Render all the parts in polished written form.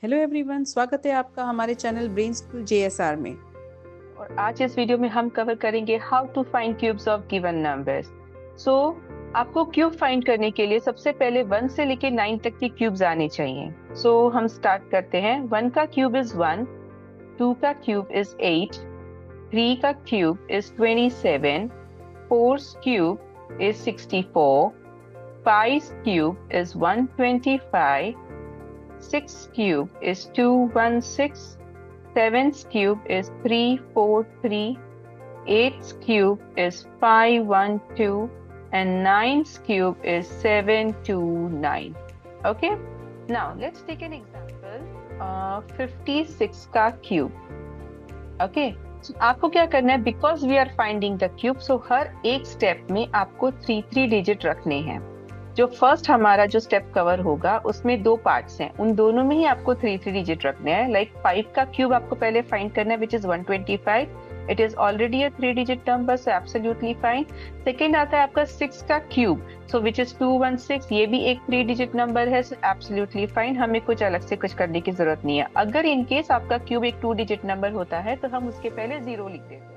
Hello everyone, स्वागत है आपका हमारे चैनल ब्रेन स्कूल जेएसआर में। और आज इस वीडियो में हम कवर करेंगे how to find cubes of given numbers. So आपको क्यूब फाइंड करने के लिए सबसे पहले 1 से लेके 9 तक के क्यूब्स आने चाहिए। हम स्टार्ट करते हैं। 1 का क्यूब इज 1, 2 का क्यूब इज 8, 3 का cube is 27, 4 cube is 64, 5 cube is 125, 6 cube is 216, 7's cube is 343, 8's cube is 512, and 9's cube is 729. Okay, now let's take an example. 56 का cube. Okay, so आपको क्या करना है, because we are finding the cube, so हर एक step में आपको 3 digit रखने हैं। जो फर्स्ट हमारा जो स्टेप कवर होगा उसमें 2 पार्ट्स हैं, उन दोनों में ही आपको 3 डिजिट रखने हैं। लाइक 5 का क्यूब आपको पहले फाइंड करना है, which is 125। It is already a 3 digit number, so absolutely fine. Second आता है आपका 6 का क्यूब, सो विच इज 216, ये भी एक 3 डिजिट नंबर है, सो एब्सोल्युटली फाइन। हमें कुछ अलग से कुछ करने की जरूरत नहीं है। अगर इनकेस आपका क्यूब एक 2 डिजिट नंबर होता है तो हम उसके पहले 0 लिख देते हैं।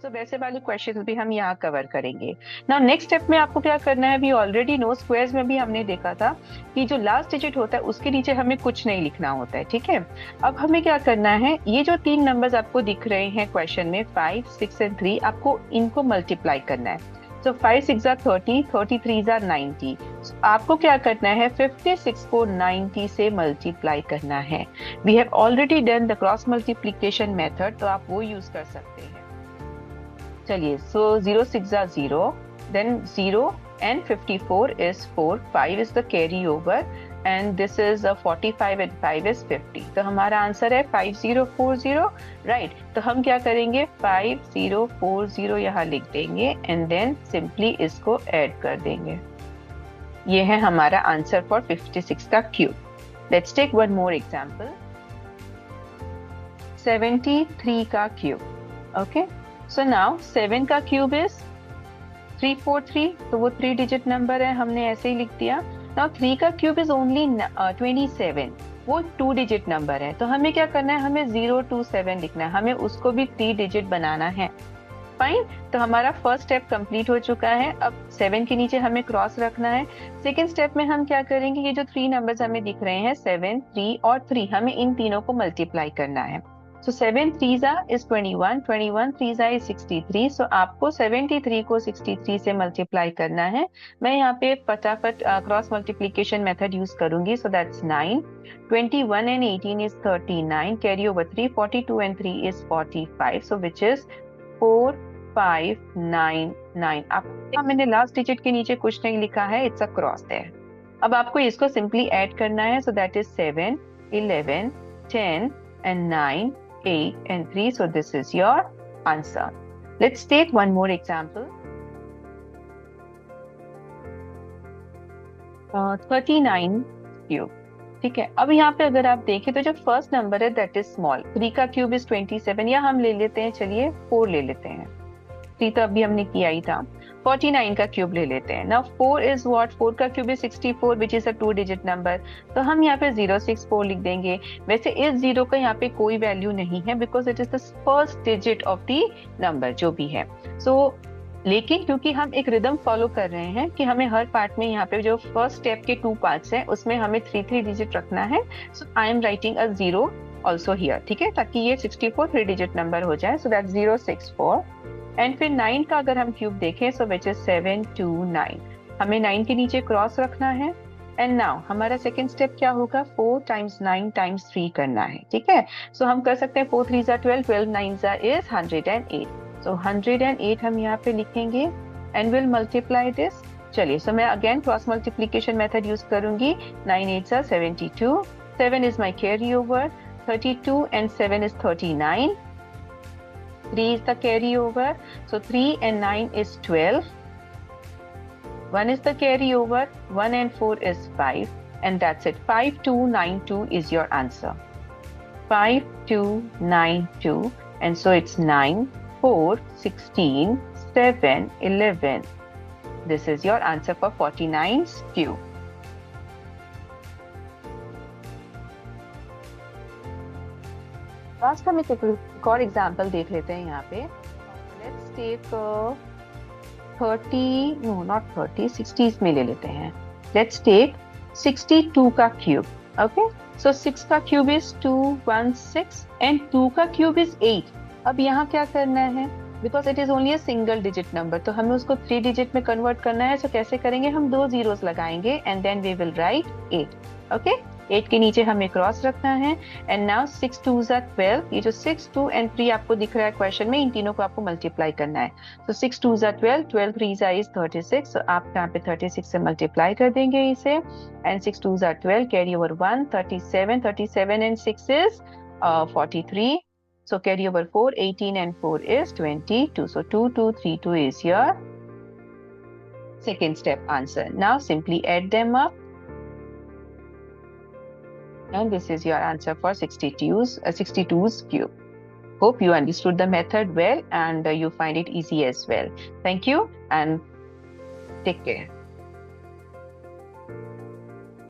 सो वैसे वाले क्वेश्चन भी हम यहाँ कवर करेंगे। नाउ नेक्स्ट स्टेप में आपको क्या करना है, वी ऑलरेडी नो, स्क्वायर्स में भी हमने देखा था कि जो लास्ट डिजिट होता है उसके नीचे हमें कुछ नहीं लिखना होता है, ठीक है। अब हमें क्या करना है, ये जो 3 नंबर्स आपको दिख रहे हैं क्वेश्चन में 5, 6 एंड 3, आपको इनको मल्टीप्लाई करना है। सो 5 6 30, 33 90। आपको क्या करना है, 56 को 90 से मल्टीप्लाई करना है। We have already done the cross multiplication method, तो आप वो यूज कर सकते हैं। चलिए, सो 0 6 0, then 0 and 54 is 4, 5 is the carry over, and this is a 45 and 5 is 50। तो हमारा आंसर है 5040, राइट। तो हम क्या करेंगे, 5040 यहाँ लिख देंगे एंड देन सिंपली इसको ऐड कर देंगे। ये है हमारा आंसर फॉर 56 का क्यूब। Let's take one more example, 73 का क्यूब। ओके, सो नाउ 7 का क्यूब इज 343, तो वो 3 डिजिट नंबर है, हमने ऐसे ही लिख दिया। नाउ 3 का क्यूब इज ओनली 27, वो 2 डिजिट नंबर है, तो हमें क्या करना है, हमें 027 लिखना है, हमें उसको भी 3 डिजिट बनाना है। फाइन, तो हमारा फर्स्ट स्टेप कंप्लीट हो चुका है। अब 7 के नीचे हमें क्रॉस रखना है। सेकेंड स्टेप में हम क्या करेंगे, ये जो 3 नंबर्स हमें दिख रहे हैं 7, 3 और 3, हमें इन तीनों को मल्टीप्लाई करना है। So 7 3s is 21, 21 3s is 63। So आपको 73 को 63 से मल्टीप्लाई करना है। मैं यहाँ पे फटाफट क्रॉस मल्टीप्लीकेशन मेथड यूज करूंगी। So that's 9, 21 and 18 is 39, carry over 3, 42 and 3 is 45, so which is 4599। अब मैंने लास्ट डिजिट के नीचे कुछ नहीं लिखा है, इट्स अ क्रॉस है। अब आपको इसको सिंपली ऐड करना है। So that is 7, 11, 10 and 9, 8 and 3, so this is your answer. Let's take one more example. 39 cube, ठीक है। अब यहाँ पे अगर आप देखें तो जो फर्स्ट नंबर है दैट इज स्मॉल, 3 का क्यूब इज 27, या हम ले लेते हैं, चलिए 4 ले लेते हैं, 3 तो अभी हमने किया ही था। 49 का क्यूब ले लेते हैं। नाउ 4 इज व्हाट, 4 का cube is 64 which is a 2 digit number, तो हम यहाँ पे 064 लिख देंगे। वैसे इस 0 का यहाँ पे कोई वैल्यू नहीं है because it is the first digit of the number जो भी है। लेकिन क्योंकि हम एक रिदम फॉलो कर रहे हैं कि हमें हर पार्ट में यहाँ पे जो फर्स्ट स्टेप के 2 पार्ट्स हैं उसमें हमें 3 डिजिट रखना है। So I am writing a 0 also here, ठीक है, ताकि ये 64 3 डिजिट नंबर हो जाए। So that 064। एंड फिर 9 का अगर हम क्यूब देखें, सो विच इज 729, हमें 9 के नीचे क्रॉस रखना है। एंड नाउ हमारा सेकेंड स्टेप क्या होगा, 4 times 9 times 3 करना है, ठीक है। सो हम कर सकते हैं 4 3s are 12, 12 9s is 108। सो 108 हम यहाँ पे लिखेंगे एंड विल मल्टीप्लाई दिस। चलिए, सो मैं again cross multiplication method use करूंगी। 9 8s are 72, 7 is my carry over, 32 and 7 is 39, 3 is the carry over, so 3 and 9 is 12, 1 is the carry over, 1 and 4 is 5, and that's it. 5292 is your answer. 5292, and so it's 9, 4, 16, 7, 11. This is your answer for 49's cube. Last हम एक और example देख लेते हैं यहाँ पे. Let's take 30, no not 30, 60s में ले लेते हैं. लेट्स टेक 62 का क्यूब. ओके, सो 6 का क्यूब इज 216 एंड 2 का क्यूब इज 8. अब यहाँ क्या करना है, because it is only a single digit number, तो हमें उसको 3 डिजिट में कन्वर्ट करना है. सो कैसे करेंगे, हम 2 जीरोस लगाएंगे and then we will write 8. Okay, 8 के नीचे हमें क्रॉस रखना है. And now 6 2s are 12. ये जो 6, 2 and 3 आपको दिख रहा है क्वेश्चन में, इन तीनों को आपको मल्टीप्लाई करना है. तो 6 2s are 12, 12 3s are 36. So आप यहाँ पे 36 से मल्टीप्लाई कर देंगे इसे. And 6 2s are 12, carry over 1, 37, 37 and 6 is 43. So carry over 4, 18 and 4 is 22. So 2232 is your second step answer. Now simply add them up. And this is your answer for 62's cube. Hope you understood the method well and you find it easy as well. Thank you and take care.